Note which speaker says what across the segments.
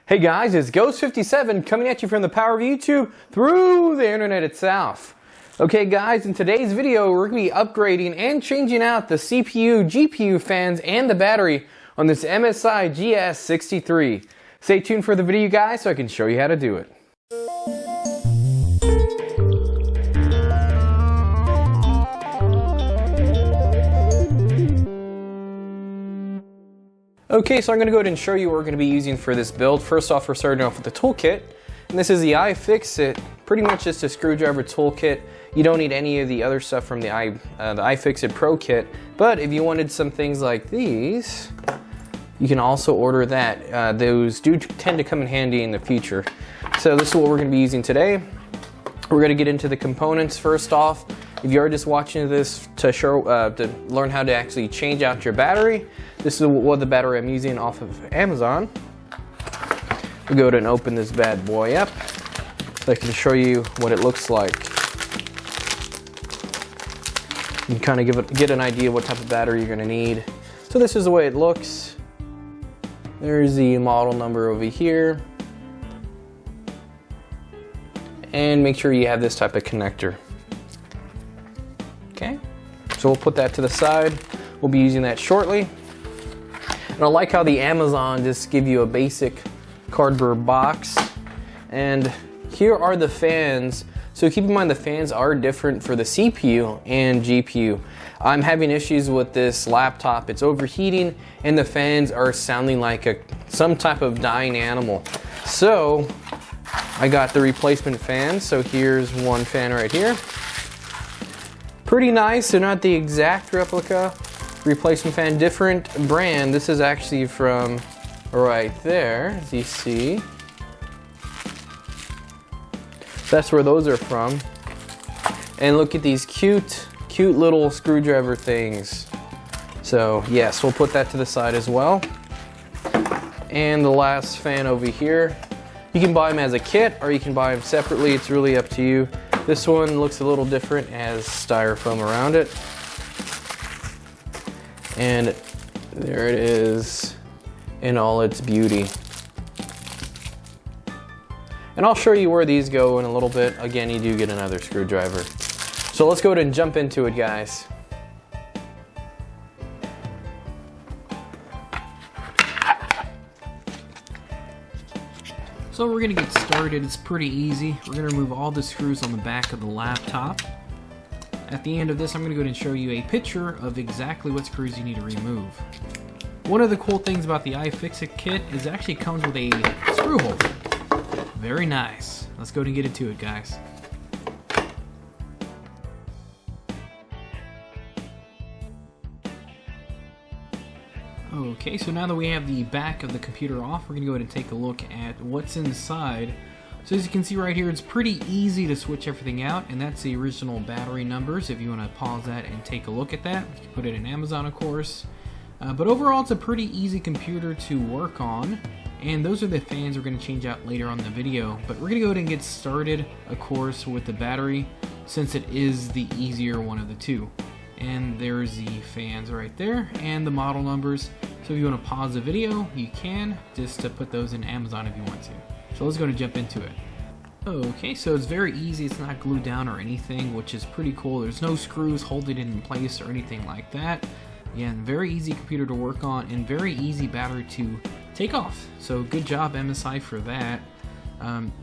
Speaker 1: Hey guys, it's Ghost57 coming at you from the power of YouTube through the internet itself. Okay guys, in today's video we're going to be upgrading and changing out the CPU, GPU fans, and the battery on this MSI GS63. Stay tuned for the video guys so I can show you how to do it. Okay, so I'm going to go ahead and show you what we're going to be using for this build. First off, we're starting off with the toolkit. And this is the iFixit, pretty much just a screwdriver toolkit. You don't need any of the other stuff from the iFixit Pro kit. But if you wanted some things like these, you can also order that. Those do tend to come in handy in the future. So this is what we're going to be using today. We're going to get into the components first off. If you're just watching this to learn how to actually change out your battery, this is what the battery I'm using off of Amazon. We'll go ahead and open this bad boy up so I can show you what it looks like. You can kind of get an idea what type of battery you're going to need. So this is the way it looks. There's the model number over here. And make sure you have this type of connector. Okay, so we'll put that to the side. We'll be using that shortly. And I like how the Amazon just give you a basic cardboard box. And here are the fans. So keep in mind the fans are different for the CPU and GPU. I'm having issues with this laptop. It's overheating and the fans are sounding like some type of dying animal. So I got the replacement fans. So here's one fan right here. Pretty nice. They're not the exact replica. Replacement fan, different brand. This is actually from right there, as you see. That's where those are from. And look at these cute little screwdriver things. So yes, we'll put that to the side as well. And the last fan over here. You can buy them as a kit or you can buy them separately. It's really up to you. This one looks a little different, has styrofoam around it. And there it is in all its beauty. And I'll show you where these go in a little bit. Again, you do get another screwdriver. So let's go ahead and jump into it, guys.
Speaker 2: So we're going to get started. It's pretty easy. We're going to remove all the screws on the back of the laptop. At the end of this, I'm going to go ahead and show you a picture of exactly what screws you need to remove. One of the cool things about the iFixit kit is it actually comes with a screw holder. Very nice. Let's go ahead and get into it, guys. Okay, so now that we have the back of the computer off, we're going to go ahead and take a look at what's inside. So as you can see right here, it's pretty easy to switch everything out, and that's the original battery numbers. If you want to pause that and take a look at that, you can put it in Amazon, of course. But overall, it's a pretty easy computer to work on, and those are the fans we're going to change out later on in the video. But we're going to go ahead and get started, of course, with the battery, since it is the easier one of the two. And there's the fans right there, and the model numbers. So if you want to pause the video, you can, just to put those in Amazon if you want to. So let's go and jump into it. Okay, so it's very easy. It's not glued down or anything, which is pretty cool. There's no screws holding it in place or anything like that. Again, very easy computer to work on and very easy battery to take off. So good job MSI for that.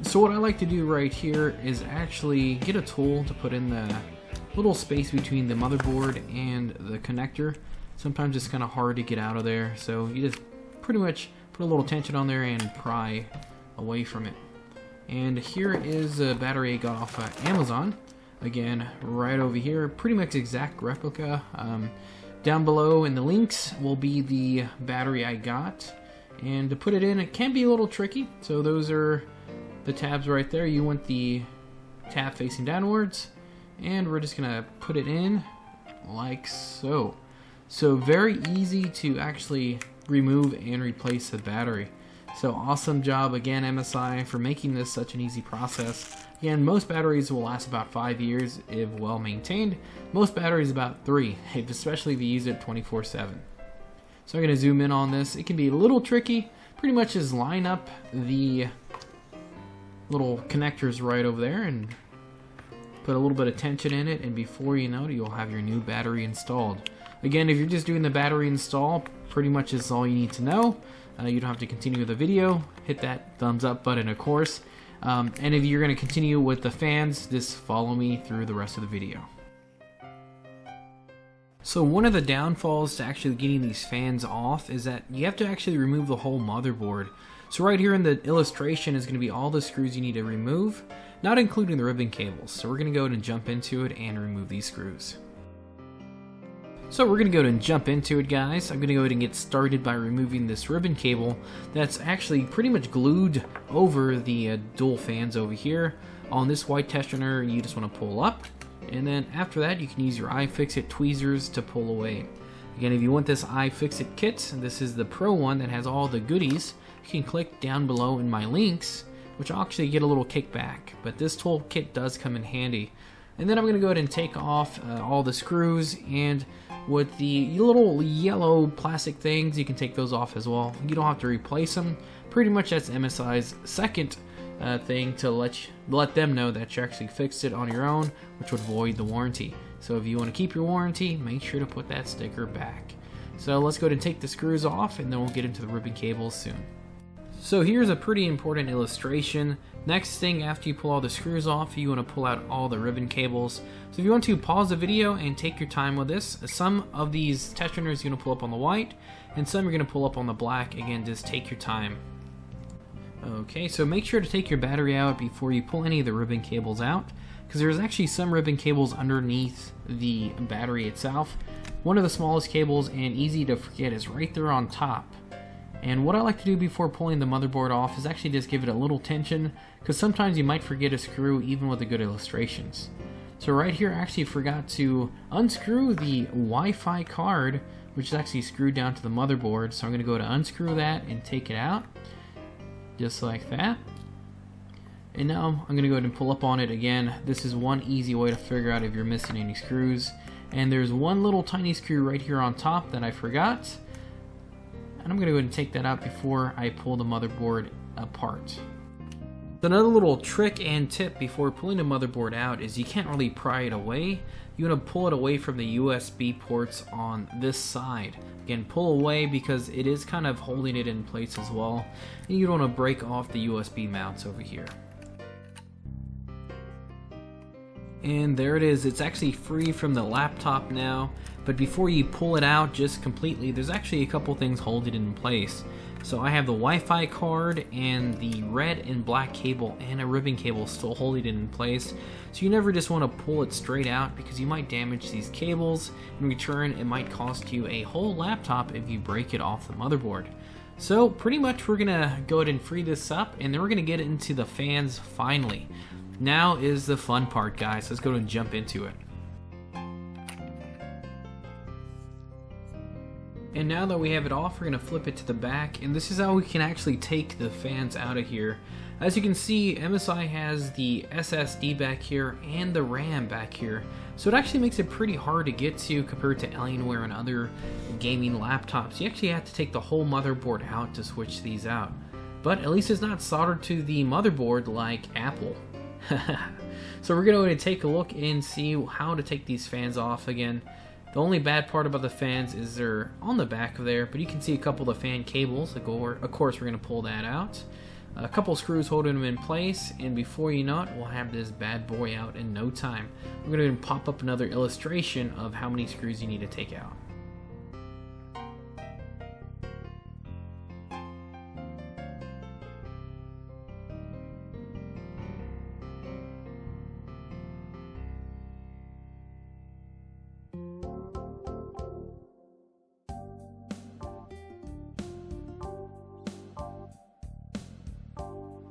Speaker 2: So what I like to do right here is actually get a tool to put in the little space between the motherboard and the connector. Sometimes it's kind of hard to get out of there, so you just pretty much put a little tension on there and pry away from it. And here is a battery I got off of Amazon. Again, right over here, pretty much exact replica. Down below in the links will be the battery I got. And to put it in, it can be a little tricky. So those are the tabs right there. You want the tab facing downwards. And we're just gonna put it in like so. So very easy to actually remove and replace the battery. So awesome job again MSI for making this such an easy process. Again, most batteries will last about 5 years if well maintained. Most batteries about 3, especially if you use it 24/7. So I'm going to zoom in on this. It can be a little tricky, pretty much just line up the little connectors right over there and put a little bit of tension in it, and before you know it, you'll have your new battery installed. Again, if you're just doing the battery install, pretty much is all you need to know. You don't have to continue the video. Hit that thumbs up button, of course. And if you're going to continue with the fans, just follow me through the rest of the video. So one of the downfalls to actually getting these fans off is that you have to actually remove the whole motherboard. So right here in the illustration is going to be all the screws you need to remove, not including the ribbon cables. So we're going to go ahead and jump into it and remove these screws. So we're going to go ahead and jump into it, guys. I'm going to go ahead and get started by removing this ribbon cable that's actually pretty much glued over the dual fans over here. On this white tensioner, you just want to pull up, and then after that you can use your iFixit tweezers to pull away. Again, if you want this iFixit kit, this is the Pro one that has all the goodies, you can click down below in my links, which I'll actually get a little kickback, but this tool kit does come in handy. And then I'm going to go ahead and take off all the screws, and with the little yellow plastic things, you can take those off as well. You don't have to replace them. Pretty much that's MSI's second thing to let them know that you actually fixed it on your own, which would void the warranty. So if you want to keep your warranty, make sure to put that sticker back. So let's go ahead and take the screws off, and then we'll get into the ribbon cables soon. So here's a pretty important illustration. Next thing, after you pull all the screws off, you want to pull out all the ribbon cables. So if you want to pause the video and take your time with this, some of these tensioners you're going to pull up on the white, and some you're going to pull up on the black. Again, just take your time. Okay, so make sure to take your battery out before you pull any of the ribbon cables out, because there's actually some ribbon cables underneath the battery itself. One of the smallest cables and easy to forget is right there on top. And what I like to do before pulling the motherboard off is actually just give it a little tension, because sometimes you might forget a screw even with the good illustrations. So right here I actually forgot to unscrew the Wi-Fi card, which is actually screwed down to the motherboard. So I'm going to go to unscrew that and take it out, just like that. And now I'm going to go ahead and pull up on it again. This is one easy way to figure out if you're missing any screws. And there's one little tiny screw right here on top that I forgot. And I'm going to go ahead and take that out before I pull the motherboard apart. Another little trick and tip before pulling the motherboard out is you can't really pry it away. You want to pull it away from the USB ports on this side. Again, pull away because it is kind of holding it in place as well. And you don't want to break off the USB mounts over here. And there it is. It's actually free from the laptop now. But before you pull it out just completely, there's actually a couple things holding it in place. So I have the Wi-Fi card and the red and black cable and a ribbon cable still holding it in place. So you never just want to pull it straight out, because you might damage these cables. In return, it might cost you a whole laptop if you break it off the motherboard. So pretty much we're going to go ahead and free this up, and then we're going to get into the fans finally. Now is the fun part, guys. Let's go ahead and jump into it. And now that we have it off, we're going to flip it to the back, and this is how we can actually take the fans out of here. As you can see, MSI has the SSD back here and the RAM back here, so it actually makes it pretty hard to get to compared to Alienware and other gaming laptops. You actually have to take the whole motherboard out to switch these out. But at least it's not soldered to the motherboard like Apple. So we're going to take a look and see how to take these fans off again. The only bad part about the fans is they're on the back of there, but you can see a couple of the fan cables. Of course, we're going to pull that out. A couple screws holding them in place, and before you know it, we'll have this bad boy out in no time. We're going to pop up another illustration of how many screws you need to take out.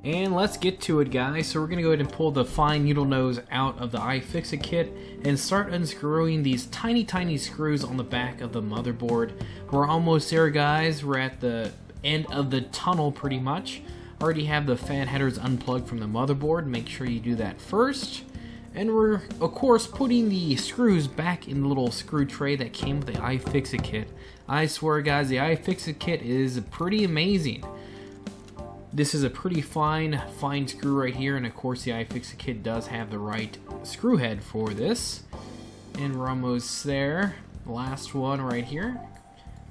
Speaker 2: And let's get to it, guys. So we're going to go ahead and pull the fine needle nose out of the iFixit kit and start unscrewing these tiny screws on the back of the motherboard. We're almost there, guys. We're at the end of the tunnel pretty much. Already have the fan headers unplugged from the motherboard. Make sure you do that first. And we're, of course, putting the screws back in the little screw tray that came with the iFixit kit. I swear, guys, the iFixit kit is pretty amazing. This is a pretty fine screw right here, and of course the iFixit kit does have the right screw head for this. And we're almost there. Last one right here.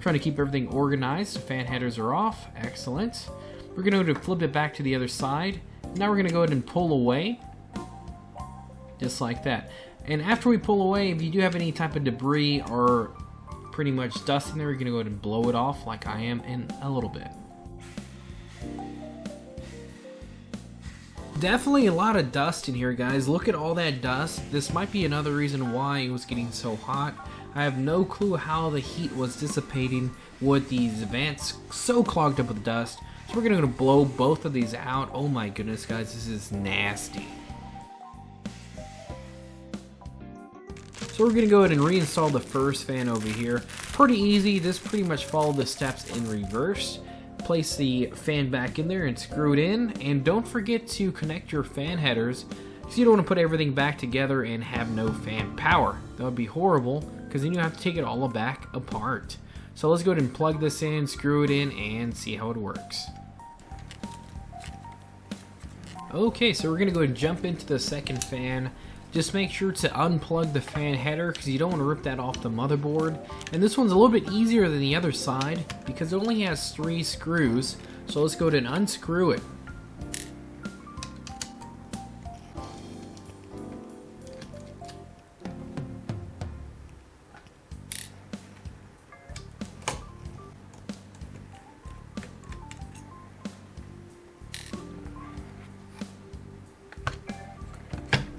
Speaker 2: Trying to keep everything organized. The fan headers are off. Excellent. We're going to flip it back to the other side. Now we're going to go ahead and pull away. Just like that. And after we pull away, if you do have any type of debris or pretty much dust in there, you're going to go ahead and blow it off like I am in a little bit. Definitely a lot of dust in here, guys. Look at all that dust. This might be another reason why it was getting so hot. I have no clue how the heat was dissipating with these vents so clogged up with dust. So we're going to blow both of these out. Oh my goodness, guys, this is nasty. So we're going to go ahead and reinstall the first fan over here. Pretty easy. This pretty much followed the steps in reverse. Place the fan back in there and screw it in, and don't forget to connect your fan headers because you don't want to put everything back together and have no fan power. That would be horrible because then you have to take it all back apart. So let's go ahead and plug this in, screw it in, and see how it works. Okay, so we're going to go ahead and jump into the second fan. Just make sure to unplug the fan header because you don't want to rip that off the motherboard. And this one's a little bit easier than the other side because it only has 3 screws. So let's go ahead and unscrew it.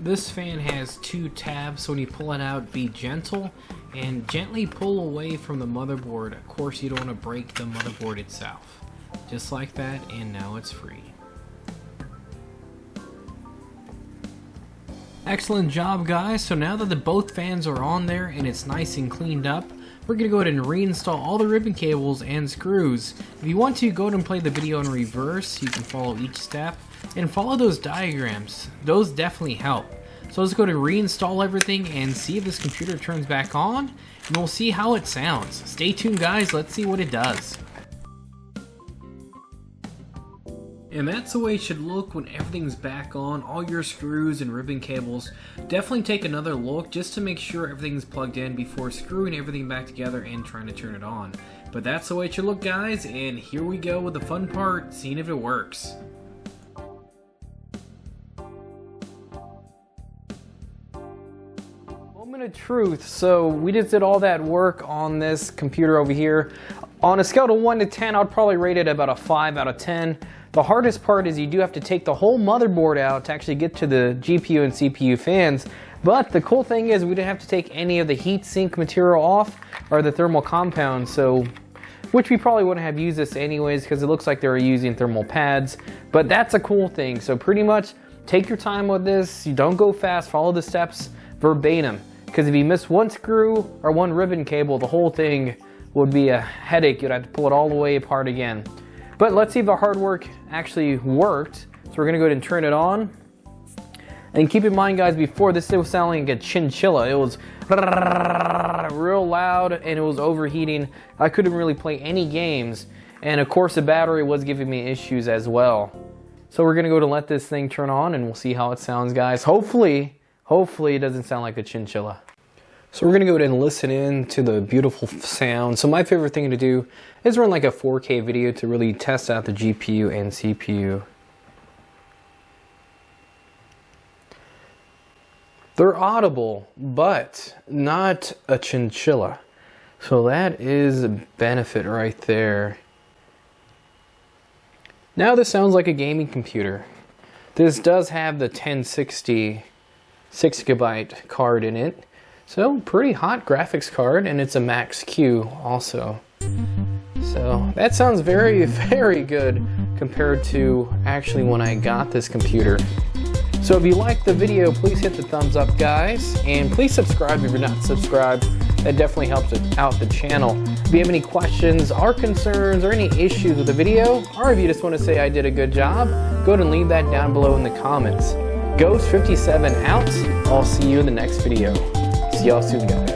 Speaker 2: This fan has 2 tabs, so when you pull it out, be gentle and gently pull away from the motherboard. Of course, you don't want to break the motherboard itself. Just like that, and now it's free. Excellent job, guys. So now that the both fans are on there and it's nice and cleaned up, we're going to go ahead and reinstall all the ribbon cables and screws. If you want to, go ahead and play the video in reverse. You can follow each step and follow those diagrams. Those definitely help. So let's go to reinstall everything and see if this computer turns back on, and we'll see how it sounds. Stay tuned, guys. Let's see what it does. And that's the way it should look when everything's back on, all your screws and ribbon cables. Definitely take another look just to make sure everything's plugged in before screwing everything back together and trying to turn it on. But that's the way it should look, guys, and here we go with the fun part, seeing if it works.
Speaker 1: Moment of truth. So we just did all that work on this computer over here. On a scale of 1 to 10, I'd probably rate it about a 5 out of 10. The hardest part is you do have to take the whole motherboard out to actually get to the GPU and CPU fans. But the cool thing is we didn't have to take any of the heatsink material off or the thermal compound, so which we probably wouldn't have used this anyways because it looks like they were using thermal pads. But that's a cool thing. So pretty much take your time with this. You don't go fast. Follow the steps verbatim. Because if you miss one screw or one ribbon cable, the whole thing would be a headache. You'd have to pull it all the way apart again. But let's see if the hard work actually worked. So we're going to go ahead and turn it on. And keep in mind, guys, before this, it was sounding like a chinchilla. It was real loud and it was overheating. I couldn't really play any games. And of course, the battery was giving me issues as well. So we're going to go to let this thing turn on and we'll see how it sounds, guys. Hopefully it doesn't sound like a chinchilla. So we're going to go ahead and listen in to the beautiful sound. So my favorite thing to do is run like a 4K video to really test out the GPU and CPU. They're audible, but not a chinchilla. So that is a benefit right there. Now this sounds like a gaming computer. This does have the 1060 6GB card in it. So pretty hot graphics card, and it's a Max Q also. So that sounds very, very good compared to actually when I got this computer. So if you liked the video, please hit the thumbs up, guys, and please subscribe if you're not subscribed. That definitely helps out the channel. If you have any questions or concerns or any issues with the video, or if you just want to say I did a good job, go ahead and leave that down below in the comments. Ghost57 out. I'll see you in the next video. See y'all soon, guys.